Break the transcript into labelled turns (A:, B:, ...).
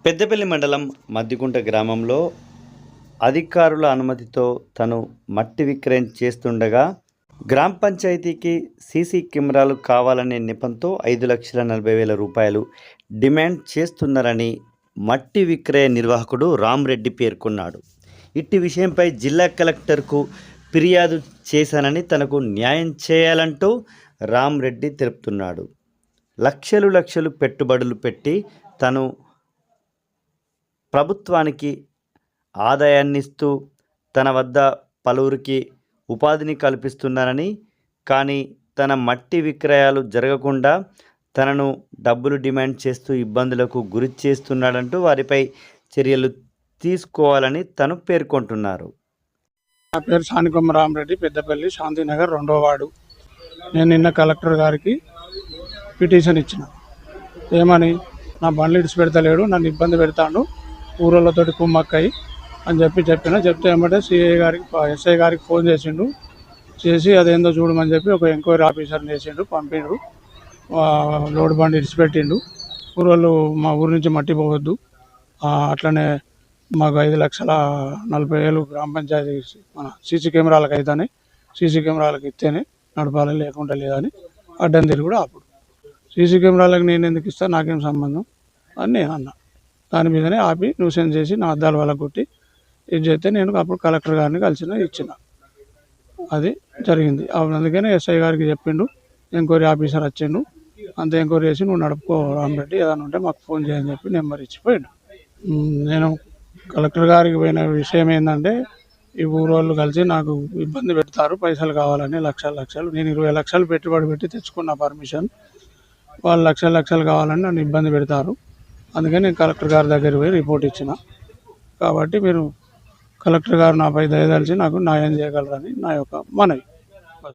A: పెద్దపల్లి మండలం మద్దిగుంట గ్రామంలో అధికారుల అనుమతితో తను మట్టి విక్రయం చేస్తుండగా గ్రామ పంచాయతీకి సీసీ కెమెరాలు కావాలనే నెపంతో 5,40,000 రూపాయలు డిమాండ్ చేస్తున్నారని మట్టి విక్రయ నిర్వాహకుడు రామ్రెడ్డి పేర్కొన్నాడు. ఇట్టి విషయంపై జిల్లా కలెక్టర్కు ఫిర్యాదు చేశానని తనకు న్యాయం చేయాలంటూ రామ్రెడ్డి తెలుపుతున్నాడు. లక్షలు పెట్టుబడులు పెట్టి తను ప్రభుత్వానికి ఆదాయాన్నిస్తూ తన వద్ద పలువురికి ఉపాధిని కల్పిస్తున్నానని, కానీ తన మట్టి విక్రయాలు జరగకుండా తనను డబ్బులు డిమాండ్ చేస్తూ ఇబ్బందులకు గురి చేస్తున్నాడంటూ వారిపై చర్యలు తీసుకోవాలని తను పేర్కొంటున్నారు.
B: నా పేరు సానికొమ్మ రామరెడ్డి, పెద్దపల్లి శాంతినగర్ 2వ వార్డు. నేను నిన్న కలెక్టర్ గారికి పిటిషన్ ఇచ్చిన. ఏమని, నా బండ్లు ఇడిచి పెడతలేడు, నన్ను ఇబ్బంది పెడతాడు, ఊరోళ్ళతోటి కుమ్మక్కయి అని చెప్తే ఏమంటే ఎస్ఐ గారికి ఫోన్ చేసి అదేందో చూడమని చెప్పి ఒక ఎంక్వైరీ ఆఫీసర్ని వేసిండు, పంపిండు. లోడ్ బండి ఇడిచిపెట్టిండు. ఊరోళ్ళు మా ఊరు నుంచి మట్టి పోవద్దు, అట్లనే మాకు 5,40,000 గ్రామ పంచాయతీ మన సీసీ కెమెరాలకు అవుతాయి, సీసీ కెమెరాలకు ఇస్తేనే నడపాలి, లేకుండా లేదని అడ్డం తిరిగి కూడా అప్పుడు సీసీ కెమెరాలకు నేను ఎందుకు ఇస్తాను, నాకేం సంబంధం అని నేను అన్నా. దాని మీదనే ఆపి న్యూసెన్స్ చేసి నా అద్దాల వల్ల కొట్టి ఇది చేస్తే నేను అప్పుడు కలెక్టర్ గారిని ఇచ్చిన. అది జరిగింది. అందుకనే ఎస్ఐ గారికి చెప్పిండు, ఎంక్వైరీ ఆఫీసర్ వచ్చిండు, అంత ఎంక్వైరీ చేసి నువ్వు నడుపుకో రామరెడ్డి, ఏదైనా ఉంటే మాకు ఫోన్ చేయని చెప్పి నెంబర్ ఇచ్చిపోయాడు. నేను కలెక్టర్ గారికి పోయిన విషయం ఏంటంటే, ఈ ఊరోళ్ళు కలిసి నాకు ఇబ్బంది పెడతారు, పైసలు కావాలని లక్షలు, నేను 20 లక్షలు పెట్టుబడి పెట్టి తెచ్చుకున్న పర్మిషన్, వాళ్ళు లక్షలు కావాలని నన్ను ఇబ్బంది పెడతారు. అందుకని నేను కలెక్టర్ గారి దగ్గరికి పోయి రిపోర్ట్ ఇచ్చిన. కాబట్టి మీరు కలెక్టర్ గారు నాపై దయదలిచి నాకు న్యాయం చేయగలరని నా యొక్క మనవి.